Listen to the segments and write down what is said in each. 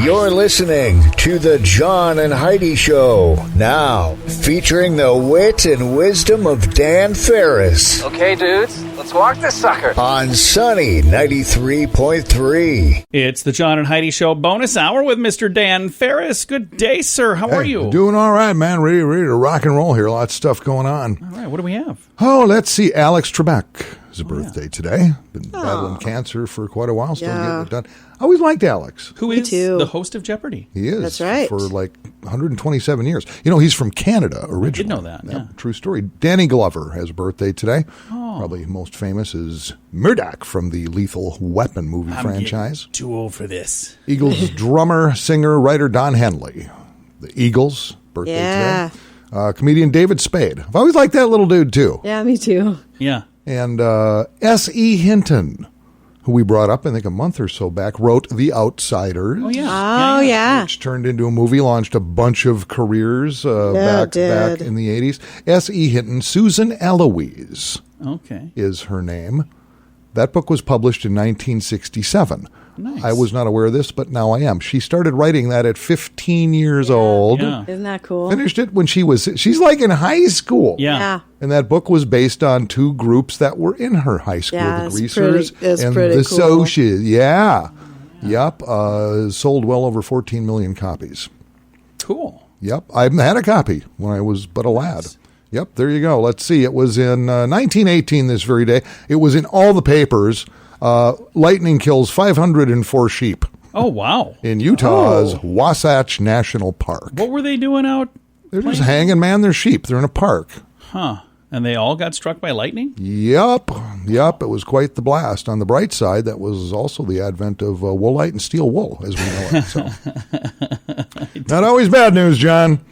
You're listening to the John and Heidi Show, now featuring the wit and wisdom of Dan Farris. Okay, dudes, let's walk this sucker. On Sunny 93.3. It's the John and Heidi Show bonus hour with Mr. Dan Farris. Good day, sir. How are you? Doing all right, man. Ready to rock and roll here. Lots of stuff going on. All right, what do we have? Oh, let's see. Alex Trebek. His birthday today. Been battling cancer for quite a while. Still getting it done. I always liked Alex. Who is the host of Jeopardy? He is. That's right. For like 127 years. You know, he's from Canada originally. I did know that, yeah. True story. Danny Glover has a birthday today. Oh. Probably most famous is Murdoch from the Lethal Weapon movie franchise. Too old for this. Eagles drummer, singer, writer Don Henley. The Eagles, birthday today. Comedian David Spade. I've always liked that little dude, too. Yeah, me too. Yeah. And S.E. Hinton, who we brought up, I think, a month or so back, wrote The Outsiders. Oh, yeah. Oh, yeah. Which turned into a movie, launched a bunch of careers back in the 80s. S.E. Hinton, Susan Eloise is her name. That book was published in 1967. Nice. I was not aware of this, but now I am. She started writing that at 15 years old. Yeah. Isn't that cool? Finished it when she's like in high school. Yeah. And that book was based on two groups that were in her high school, the Greasers and the Socias. Yeah. Yep. Sold well over 14 million copies. Cool. Yep. I had a copy when I was but a lad. Yep. There you go. Let's see. It was in 1918 this very day. It was in all the papers. Lightning kills 504 sheep. Oh, wow. In Utah's Wasatch National Park. What were they doing out? They're just hanging, man. They're sheep. They're in a park. Huh. And they all got struck by lightning? Yep. It was quite the blast. On the bright side, that was also the advent of woolite and steel wool, as we know it. So. Not always bad news, John.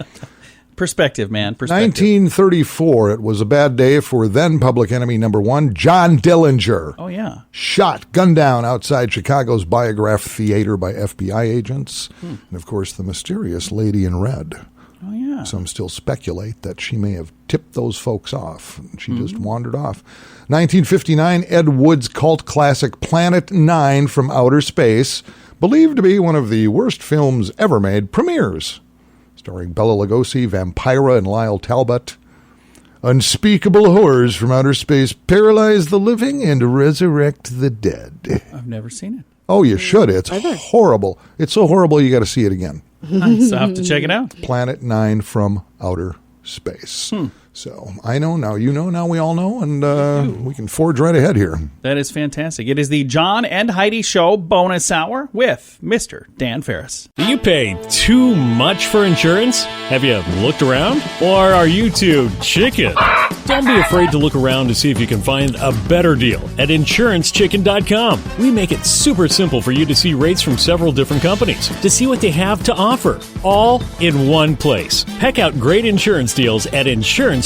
Perspective, man. Perspective. 1934, it was a bad day for then Public Enemy #1, John Dillinger. Oh, yeah. Shot, gunned down outside Chicago's Biograph Theater by FBI agents. And, of course, the mysterious Lady in Red. Oh, yeah. Some still speculate that she may have tipped those folks off. And she just wandered off. 1959, Ed Wood's cult classic Planet 9 from Outer Space, believed to be one of the worst films ever made, premieres. Starring Bela Lugosi, Vampira, and Lyle Talbot. Unspeakable horrors from outer space paralyze the living and resurrect the dead. I've never seen it. Oh, you should. It's horrible. It's so horrible you got to see it again. Nice. I'll have to check it out. Planet 9 from outer space. So I know, now you know, now we all know, and we can forge right ahead here. That is fantastic. It is the John and Heidi Show bonus hour with Mr. Dan Farris. Do you pay too much for insurance? Have you looked around? Or are you too chicken? Don't be afraid to look around to see if you can find a better deal at InsuranceChicken.com. We make it super simple for you to see rates from several different companies, to see what they have to offer, all in one place. Peck out great insurance deals at InsuranceChicken.com.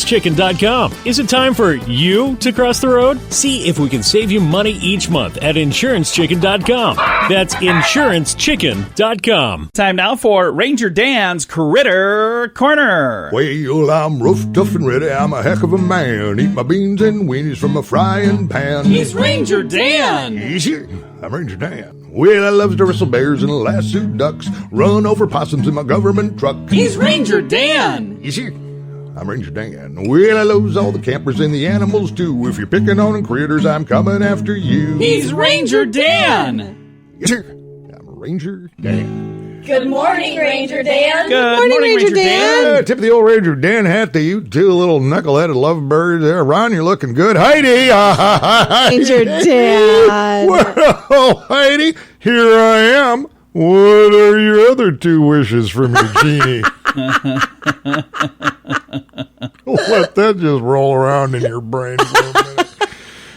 Is it time for you to cross the road? See if we can save you money each month at InsuranceChicken.com. That's InsuranceChicken.com. Time now for Ranger Dan's Critter Corner. Well, I'm rough, tough, and ready. I'm a heck of a man. Eat my beans and weenies from a frying pan. He's Ranger Dan. Easy. I'm Ranger Dan. Well, I loves to wrestle bears and lasso ducks, run over possums in my government truck. He's Ranger Dan. Easy. I'm Ranger Dan. Well, I loves all the campers and the animals too. If you're picking on critters, I'm coming after you. He's Ranger Dan. Yes, sir. I'm Ranger Dan. Good morning, Ranger Dan. Good morning, Ranger Dan. Tip of the old Ranger Dan hat to you two little knuckleheaded lovebirds there. Ron, you're looking good. Heidi. Ranger Dan. Well, Heidi, here I am. What are your other two wishes from your genie? Let that just roll around in your brain for a minute.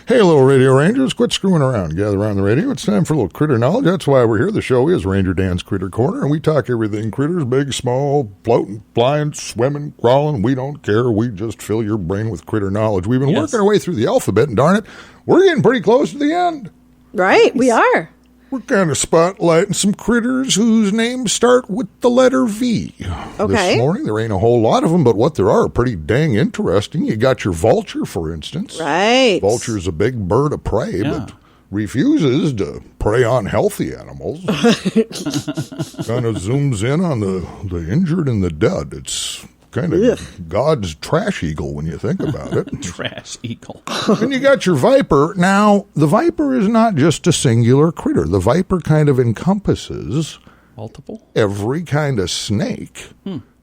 Hey, little radio rangers, quit screwing around. Gather around the radio. It's time for a little critter knowledge. That's why we're here. The show is Ranger Dan's Critter Corner, and we talk everything critters, big, small, floating, flying, swimming, crawling. We don't care. We just fill your brain with critter knowledge. We've been working our way through the alphabet, and darn it, we're getting pretty close to the end. Right, we are. We're kind of spotlighting some critters whose names start with the letter V. Okay. This morning, there ain't a whole lot of them, but what there are pretty dang interesting. You got your vulture, for instance. Right. Vulture's a big bird of prey, but refuses to prey on healthy animals. Kind of zooms in on the injured and the dead. It's kind of God's trash eagle when you think about it. Trash eagle. And you got your viper. Now, the viper is not just a singular critter. The viper kind of encompasses Multiple? every kind of snake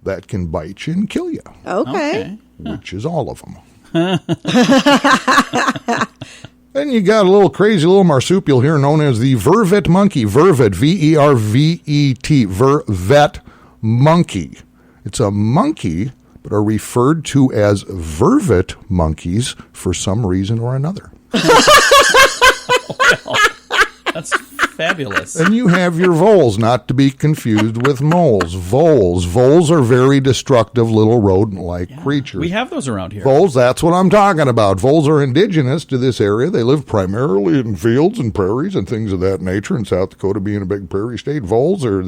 that can bite you and kill you, Okay. which is all of them. Then you got a little crazy little marsupial here known as the vervet monkey. Vervet, V-E-R-V-E-T, vervet monkey. It's a monkey, but are referred to as vervet monkeys for some reason or another. Well, that's fabulous. And you have your voles, not to be confused with moles. Voles. Voles are very destructive little rodent-like creatures. We have those around here. Voles, that's what I'm talking about. Voles are indigenous to this area. They live primarily in fields and prairies and things of that nature. In South Dakota being a big prairie state, voles they're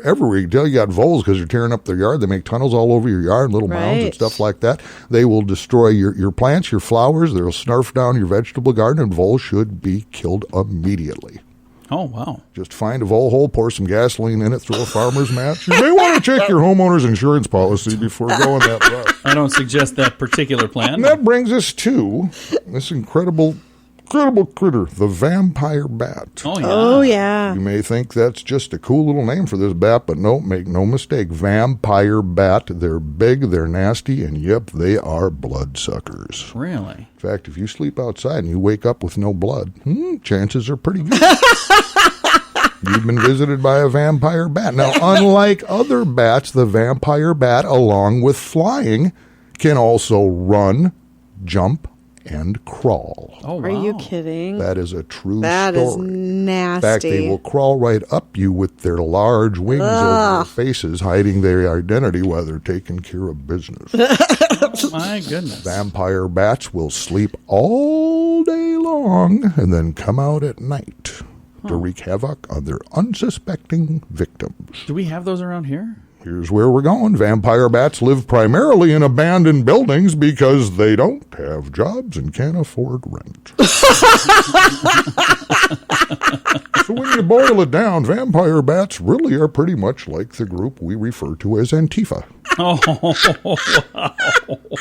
everywhere. You can tell you got voles because they're tearing up their yard. They make tunnels all over your yard, little mounds and Right. stuff like that. They will destroy your plants, your flowers. They'll snarf down your vegetable garden, and voles should be killed immediately. Oh, wow. Just find a vole hole, pour some gasoline in it, throw a farmer's match. You may want to check your homeowner's insurance policy before going that route. I don't suggest that particular plan. And that brings us to this incredible critter, the vampire bat. Oh, yeah. Oh, yeah. You may think that's just a cool little name for this bat, but no, make no mistake. Vampire bat. They're big, they're nasty, and yep, they are bloodsuckers. Really? In fact, if you sleep outside and you wake up with no blood, chances are pretty good. You've been visited by a vampire bat. Now, unlike other bats, the vampire bat, along with flying, can also run, jump, and crawl. Oh, wow. Are you kidding? That is a true That story. is nasty. In fact, they will crawl right up you with their large wings over their faces, hiding their identity while they're taking care of business. My goodness. Vampire bats will sleep all day long and then come out at night to wreak havoc on their unsuspecting victims. Do we have those around here? Here's where we're going. Vampire bats live primarily in abandoned buildings because they don't have jobs and can't afford rent. So when you boil it down, vampire bats really are pretty much like the group we refer to as Antifa. Oh,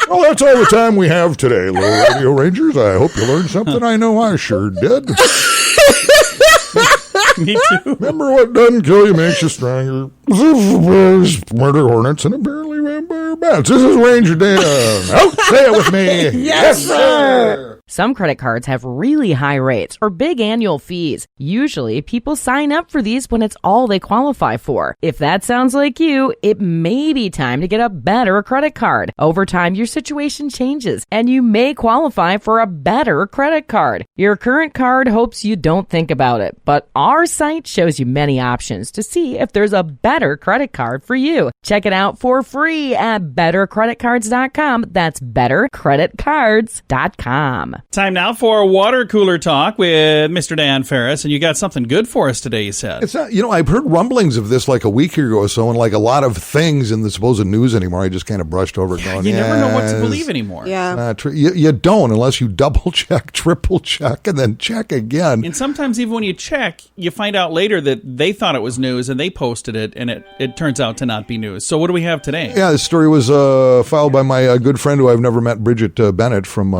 Well, that's all the time we have today, little Radio Rangers. I hope you learned something. I know I sure did. me too. Remember, what doesn't kill you makes you stronger. Murder hornets and apparently vampire bats. This is Ranger Dan. Out, say it with me. Yes, sir. Some credit cards have really high rates or big annual fees. Usually, people sign up for these when it's all they qualify for. If that sounds like you, it may be time to get a better credit card. Over time, your situation changes, and you may qualify for a better credit card. Your current card hopes you don't think about it, but our site shows you many options to see if there's a better credit card for you. Check it out for free at bettercreditcards.com. That's bettercreditcards.com. Time now for water cooler talk with Mr. Dan Farris, and you got something good for us today, you said. It's not, I've heard rumblings of this like a week ago or so, and like a lot of things in the supposed news anymore, I just kind of brushed over it going, You never know what to "Yes, believe anymore. Yeah. not true." You don't unless you double check, triple check, and then check again. And sometimes even when you check, you find out later that they thought it was news and they posted it, and it turns out to not be news. So what do we have today? Yeah, this story was filed by my good friend who I've never met, Bridget Bennett from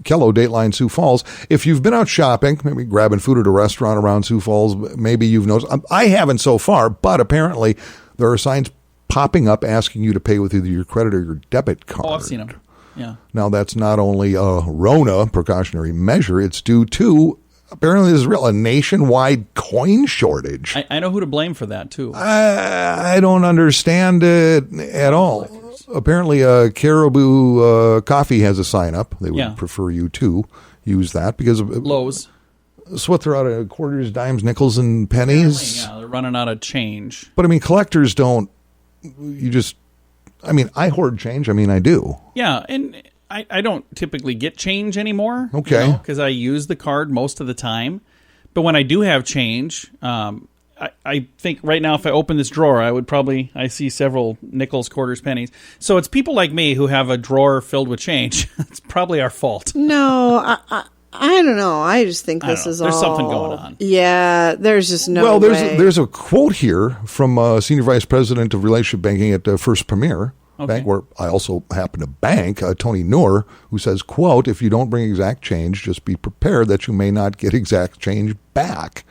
Kello, Dateline, Sioux Falls. If you've been out shopping, maybe grabbing food at a restaurant around Sioux Falls, maybe you've noticed. I haven't so far, but apparently there are signs popping up asking you to pay with either your credit or your debit card. Oh, I've seen them. Yeah. Now, that's not only a Rona precautionary measure, it's due to, apparently this is real, a nationwide coin shortage. I know who to blame for that, too. I don't understand it at all. Apparently, Caribou Coffee has a sign up. They would prefer you to use that because of Lowe's. So what, they're out of quarters, dimes, nickels, and pennies? Yeah, they're running out of change. But, collectors don't, I hoard change. I do. Yeah, and I don't typically get change anymore. Okay. Because I use the card most of the time. But when I do have change, I think right now if I open this drawer, I see several nickels, quarters, pennies. So it's people like me who have a drawer filled with change. It's probably our fault. No, I don't know. I just think this is all... There's something going on. Yeah, there's just no way. There's a quote here from Senior Vice President of Relationship Banking at First Premier Bank, where I also happen to bank, Tony Noor, who says, quote, if you don't bring exact change, just be prepared that you may not get exact change back.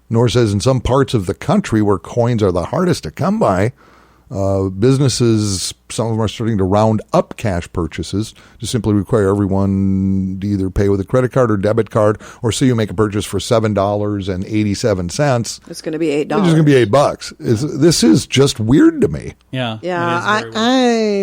Noor says in some parts of the country where coins are the hardest to come by, businesses, some of them are starting to round up cash purchases to simply require everyone to either pay with a credit card or debit card, or say you make a purchase for $7.87. It's going to be $8. It's going to be $8. This is just weird to me. Yeah. Yeah.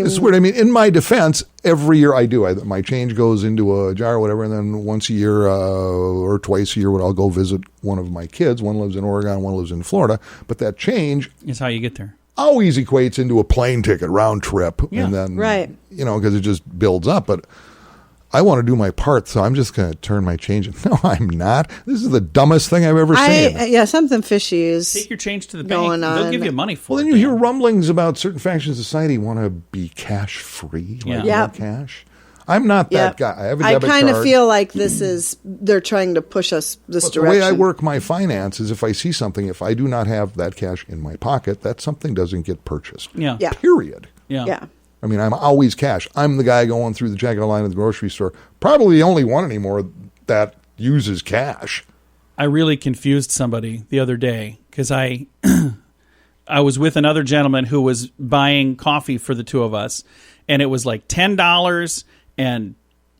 It's weird. I mean, in my defense, every year I do. My change goes into a jar or whatever, and then once a year or twice a year, I'll go visit one of my kids. One lives in Oregon, one lives in Florida. But that change is how you get there. Always equates into a plane ticket round trip, and then because it just builds up. But I want to do my part, so I'm just going to turn my change. No, I'm not. This is the dumbest thing I've ever seen. Yeah, something fishy is take your change to the bank. They'll give you money for it. Well, then you hear rumblings about certain factions of society want to be cash free, no cash. I'm not that guy. I have a debit card. I kind of feel like they're trying to push us this direction. The way I work my finances, if I see something, if I do not have that cash in my pocket, that something doesn't get purchased. Yeah. Period. Yeah. I mean, I'm always cash. I'm the guy going through the checkout line at the grocery store. Probably the only one anymore that uses cash. I really confused somebody the other day because I was with another gentleman who was buying coffee for the two of us, and it was like $10 and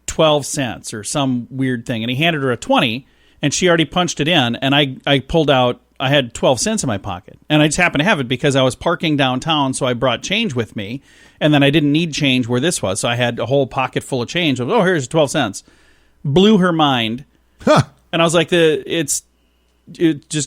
12 cents or some weird thing. And he handed her a 20, and she already punched it in, and I pulled out, I had 12 cents in my pocket. And I just happened to have it because I was parking downtown, so I brought change with me, and then I didn't need change where this was, so I had a whole pocket full of change. Here's 12 cents. Blew her mind. Huh. And I was like, just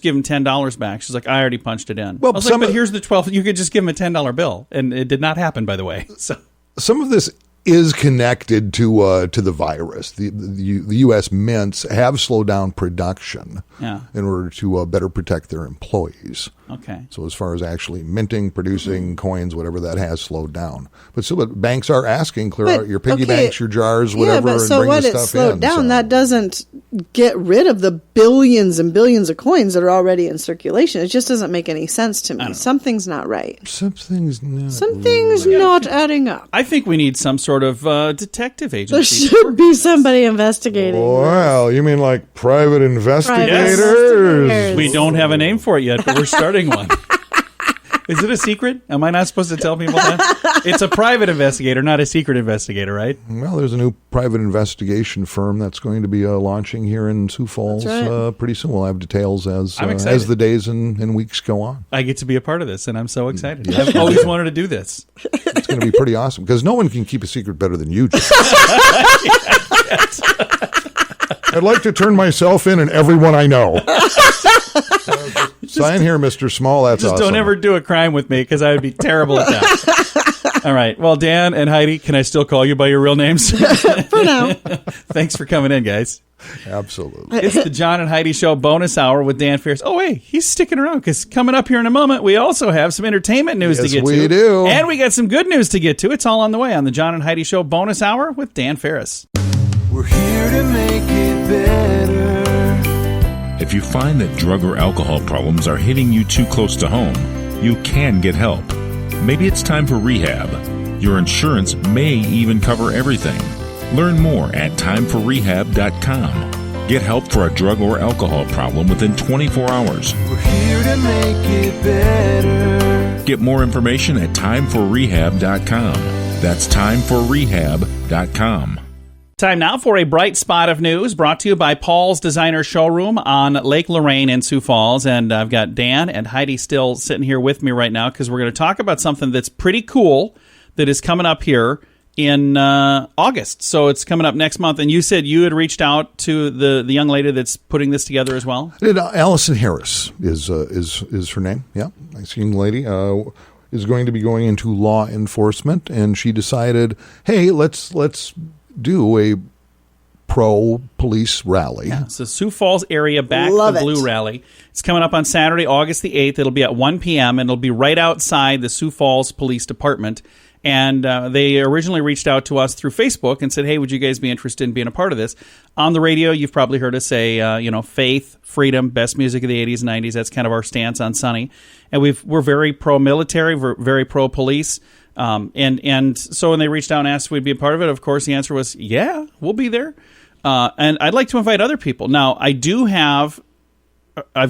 give him $10 back. She's like, I already punched it in. Well, I was like, but here's the 12. You could just give him a $10 bill. And it did not happen, by the way. So some of this is connected to the virus. The U.S. mints have slowed down production in order to better protect their employees. Okay. So as far as actually minting, producing coins, whatever, that has slowed down. But still, banks are asking, clear out your piggy banks, your jars, whatever, and bring the stuff in. So what it slowed down, that doesn't get rid of the billions and billions of coins that are already in circulation. It just doesn't make any sense to me. Something's not right. Something's not adding up. I think we need some sort of detective agency. There should be somebody investigating. Wow, you mean like private investigators? We don't have a name for it yet, but we're starting one. Is it a secret? Am I not supposed to tell people that? It's a private investigator, not a secret investigator, right? Well, there's a new private investigation firm that's going to be launching here in Sioux Falls pretty soon. We'll have details as the days and weeks go on. I get to be a part of this, and I'm so excited. Yes. I've always wanted to do this. It's going to be pretty awesome because no one can keep a secret better than you do. Yes. I'd like to turn myself in and everyone I know. Sign here, Mr. Small. That's just awesome. Don't ever do a crime with me because I would be terrible at that. All right. Well, Dan and Heidi, can I still call you by your real names? For now. Thanks for coming in, guys. Absolutely. It's the John and Heidi Show bonus hour with Dan Farris. Oh, wait, he's sticking around because coming up here in a moment, we also have some entertainment news to get to. Yes, we do. And we got some good news to get to. It's all on the way on the John and Heidi Show bonus hour with Dan Farris. We're here to make it better. If you find that drug or alcohol problems are hitting you too close to home, you can get help. Maybe it's time for rehab. Your insurance may even cover everything. Learn more at timeforrehab.com. Get help for a drug or alcohol problem within 24 hours. We're here to make it better. Get more information at timeforrehab.com. That's timeforrehab.com. Time now for a bright spot of news brought to you by Paul's Designer Showroom on Lake Lorraine in Sioux Falls. And I've got Dan and Heidi still sitting here with me right now because we're going to talk about something that's pretty cool that is coming up here in August. So it's coming up next month. And you said you had reached out to the young lady that's putting this together as well? Allison Harris is her name. Yeah, nice young lady. Is going to be going into law enforcement. And she decided, hey, let's do a pro-police rally. Yeah, it's the Sioux Falls area Back the Blue rally. It's coming up on Saturday, August the 8th. It'll be at 1 p.m., and it'll be right outside the Sioux Falls Police Department. And they originally reached out to us through Facebook and said, hey, would you guys be interested in being a part of this? On the radio, you've probably heard us say, faith, freedom, best music of the 80s and 90s. That's kind of our stance on Sunny. And we're very pro-military, we're very pro-police. And so when they reached out and asked if we'd be a part of it, of course, the answer was, yeah, we'll be there. And I'd like to invite other people. Now, I've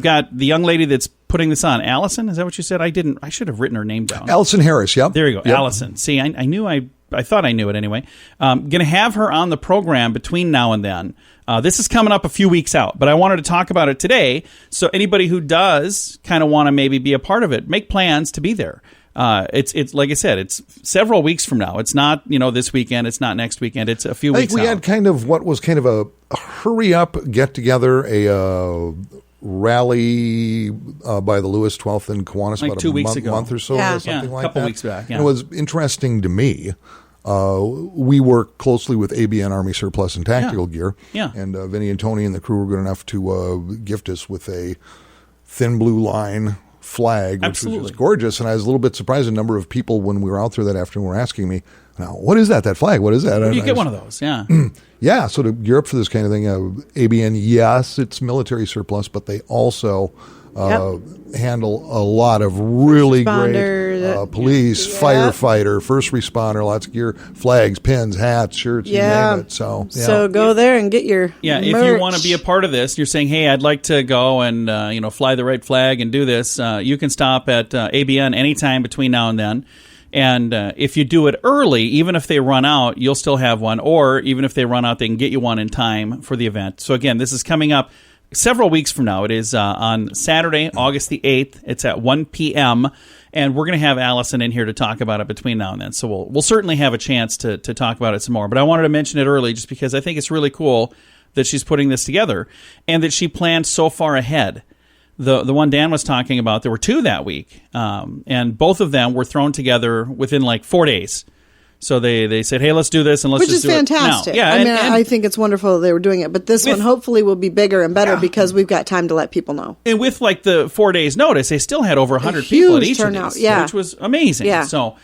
got the young lady that's putting this on. Allison, is that what you said? I should have written her name down. Allison Harris, yep. There you go, yep. Allison. See, I thought I knew it anyway. Going to have her on the program between now and then. This is coming up a few weeks out, but I wanted to talk about it today. So anybody who does kind of want to maybe be a part of it, make plans to be there. It's like I said, it's several weeks from now. It's not, this weekend. It's not next weekend. It's a few weeks out. I think we had kind of what was kind of a hurry up get together, a rally by the Lewis 12th in Kiwanis like about 2 a weeks ago. month or so, or something like that. A couple weeks back. Yeah. And it was interesting to me. We work closely with ABN Army Surplus and Tactical Gear. Yeah. And Vinny and Tony and the crew were good enough to gift us with a thin blue line flag, which was just gorgeous. And I was a little bit surprised. A number of people when we were out there that afternoon were asking me, now, what is that flag? What is that? You get one of those, yeah. Yeah, so to gear up for this kind of thing, ABN, yes, it's military surplus, but they also handle a lot of really great police, firefighter, first responder, lots of gear, flags, pins, hats, shirts, you name it. So go there and get your merch. If you want to be a part of this, you're saying, hey, I'd like to go and fly the red flag and do this, you can stop at ABN anytime between now and then. And if you do it early, even if they run out, you'll still have one. Or even if they run out, they can get you one in time for the event. So again, this is coming up several weeks from now. It is on Saturday, August the 8th. It's at 1 p.m. And we're going to have Allison in here to talk about it between now and then. So we'll certainly have a chance to talk about it some more. But I wanted to mention it early just because I think it's really cool that she's putting this together and that she planned so far ahead. The one Dan was talking about, there were two that week, and both of them were thrown together within like 4 days. So they said, hey, let's do this, and let's just do it now. Which is fantastic. Yeah, I think it's wonderful that they were doing it. But this one hopefully will be bigger and better because we've got time to let people know. And with like the 4 days notice, they still had over 100 people at each turnout, of these, which was amazing. Yeah. So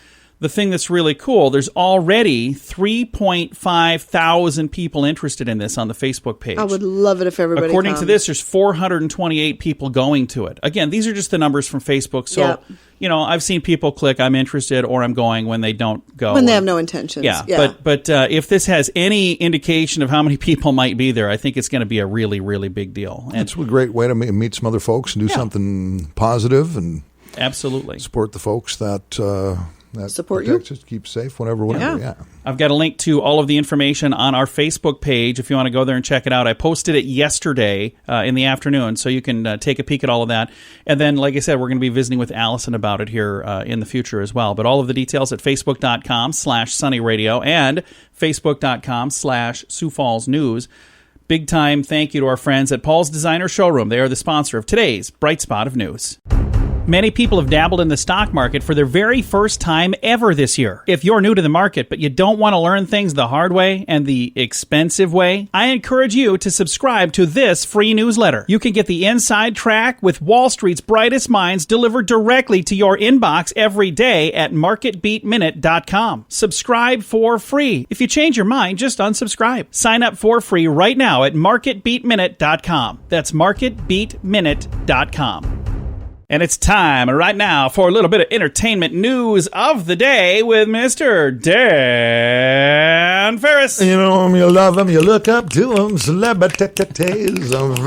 the thing that's really cool, there's already 3.5 thousand people interested in this on the Facebook page. I would love it if everybody According comes. to this, there's 428 people going to it. Again, these are just the numbers from Facebook. So, I've seen people click, I'm interested, or I'm going when they don't go. When they have no intentions. Yeah. But if this has any indication of how many people might be there, I think it's going to be a really, really big deal. And it's a great way to meet some other folks and do something positive and absolutely support the folks that support you, just keep safe, whatever. I've got a link to all of the information on our Facebook page if you want to go there and check it out. I posted it yesterday in the afternoon, so you can take a peek at all of that. And then, like I said, we're going to be visiting with Allison about it here in the future as well. But all of the details at facebook.com/sunnyradio and facebook.com/Sioux Falls News. Big time thank you to our friends at Paul's Designer Showroom. They are the sponsor of today's Bright Spot of News. Many people have dabbled in the stock market for their very first time ever this year. If you're new to the market, but you don't want to learn things the hard way and the expensive way, I encourage you to subscribe to this free newsletter. You can get the inside track with Wall Street's brightest minds delivered directly to your inbox every day at marketbeatminute.com. Subscribe for free. If you change your mind, just unsubscribe. Sign up for free right now at marketbeatminute.com. That's marketbeatminute.com. And it's time right now for a little bit of entertainment news of the day with Mr. Dan Farris. You know them, you love them, you look up to them, celebrities of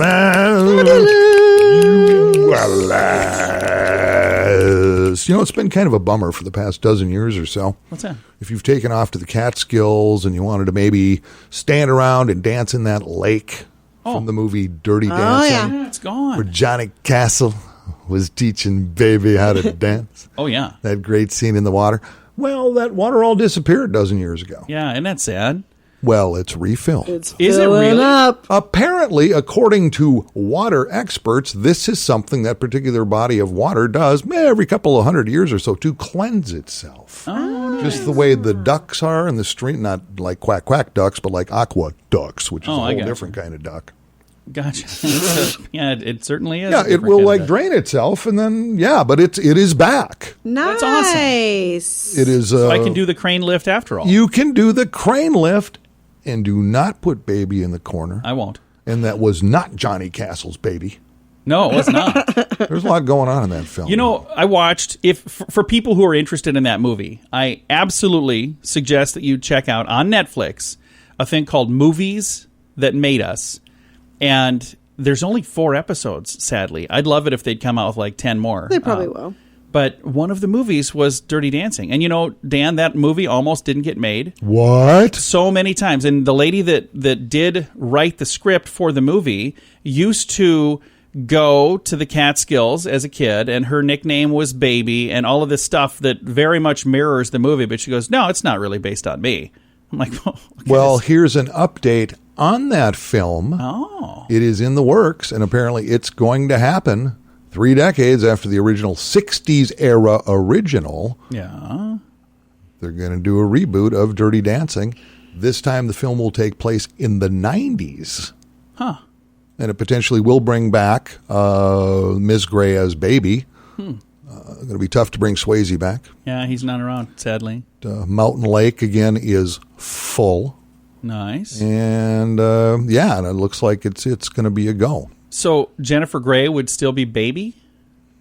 it's been kind of a bummer for the past dozen years or so. What's that? If you've taken off to the Catskills and you wanted to maybe stand around and dance in that lake from the movie Dirty Dancing. Yeah, it's gone. Where Johnny Castle was teaching baby how to dance. Oh, yeah. That great scene in the water. Well, that water all disappeared a dozen years ago. Yeah, isn't that sad? Well, it's refilled. Is it really? Up. Apparently, according to water experts, this is something that particular body of water does every couple of 100 years or so to cleanse itself. Oh, nice. Just the way the ducks are in the stream, not like quack quack ducks, but like aqua ducks, which is a whole different kind of duck. Gotcha. Yeah, it certainly is. Yeah, it will drain itself, and then but it is back. Nice. That's awesome. It is. So I can do the crane lift after all. You can do the crane lift, and do not put baby in the corner. I won't. And that was not Johnny Castle's baby. No, it was not. There's a lot going on in that film. You know, I watched, for people who are interested in that movie, I absolutely suggest that you check out on Netflix a thing called Movies That Made Us. And there's only 4 episodes, sadly. I'd love it if they'd come out with like 10 more. They probably will. But one of the movies was Dirty Dancing. And you know, Dan, that movie almost didn't get made. What? So many times. And the lady that did write the script for the movie used to go to the Catskills as a kid, and her nickname was Baby, and all of this stuff that very much mirrors the movie. But she goes, no, it's not really based on me. I'm like, well, here's an update on that film. Oh. It is in the works, and apparently it's going to happen 3 decades after the original 60s era original. Yeah. They're going to do a reboot of Dirty Dancing. This time the film will take place in the 90s. Huh. And it potentially will bring back Ms. Gray as Baby. Going to be tough to bring Swayze back. Yeah, he's not around, sadly. Mountain Lake, again, is full. Nice. And, and it looks like it's going to be a go. So Jennifer Grey would still be Baby?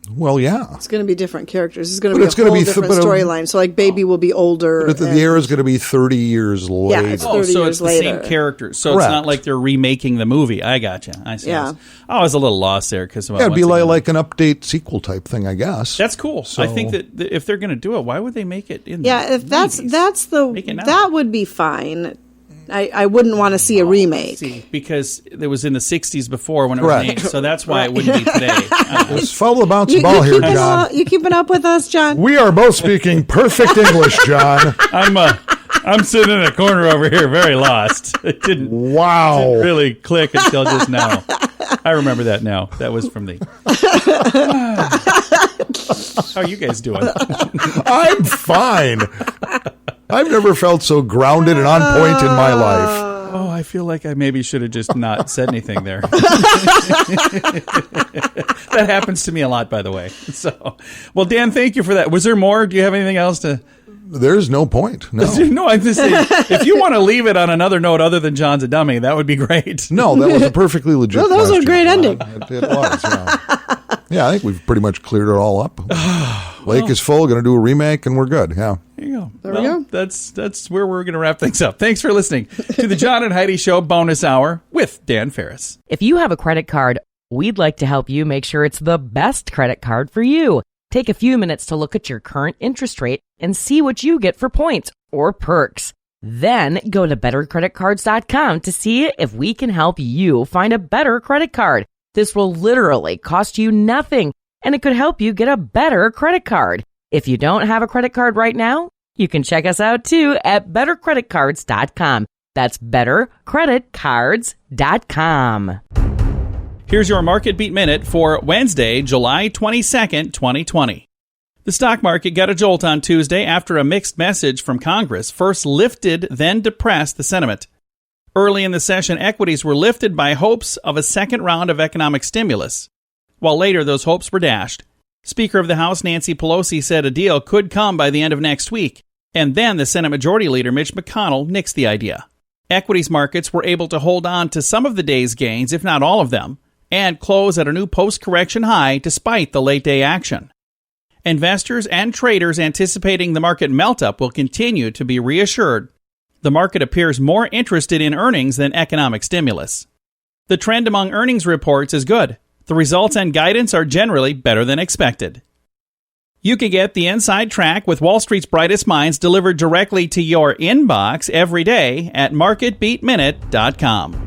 Well, yeah. It's going to be different characters. It's going to be a whole different storyline. So, like, Baby will be older. But the era is going to be 30 years later. Yeah, it's 30 so years it's the later. same characters. So Correct. It's not like they're remaking the movie. I gotcha. I see. Yeah. I was a little lost there because it'd be like an update sequel type thing, I guess. That's cool. So, I think that if they're going to do it, why would they make it in? Yeah, if that's that would be fine. I wouldn't want to see a remake. Because it was in the 60s before when it was made, so that's why it wouldn't be today. Just follow the bouncy ball here, John. You keeping up with us, John? We are both speaking perfect English, John. I'm sitting in a corner over here, very lost. It didn't really click until just now. I remember that now. That was from the... How are you guys doing? I'm fine. I've never felt so grounded and on point in my life. Oh, I feel like I maybe should have just not said anything there. That happens to me a lot, by the way. So, well, Dan, thank you for that. Was there more? Do you have anything else to... There's no point. No. No, I'm just saying, if you want to leave it on another note other than John's a dummy, that would be great. No, that was a perfectly legit No, that was a great ending. It was, yeah, I think we've pretty much cleared it all up. Lake is full, going to do a remake, and we're good. Yeah. There you go. There we go. That's where we're going to wrap things up. Thanks for listening to the John and Heidi Show bonus hour with Dan Farris. If you have a credit card, we'd like to help you make sure it's the best credit card for you. Take a few minutes to look at your current interest rate and see what you get for points or perks. Then go to bettercreditcards.com to see if we can help you find a better credit card. This will literally cost you nothing, and it could help you get a better credit card. If you don't have a credit card right now, you can check us out too at bettercreditcards.com. That's bettercreditcards.com. Here's your Market Beat Minute for Wednesday, July 22nd, 2020. The stock market got a jolt on Tuesday after a mixed message from Congress first lifted, then depressed the sentiment. Early in the session, equities were lifted by hopes of a second round of economic stimulus, while later those hopes were dashed. Speaker of the House Nancy Pelosi said a deal could come by the end of next week, and then the Senate Majority Leader Mitch McConnell nixed the idea. Equities markets were able to hold on to some of the day's gains, if not all of them, and close at a new post-correction high despite the late-day action. Investors and traders anticipating the market melt-up will continue to be reassured. The market appears more interested in earnings than economic stimulus. The trend among earnings reports is good. The results and guidance are generally better than expected. You can get the inside track with Wall Street's brightest minds delivered directly to your inbox every day at marketbeatminute.com.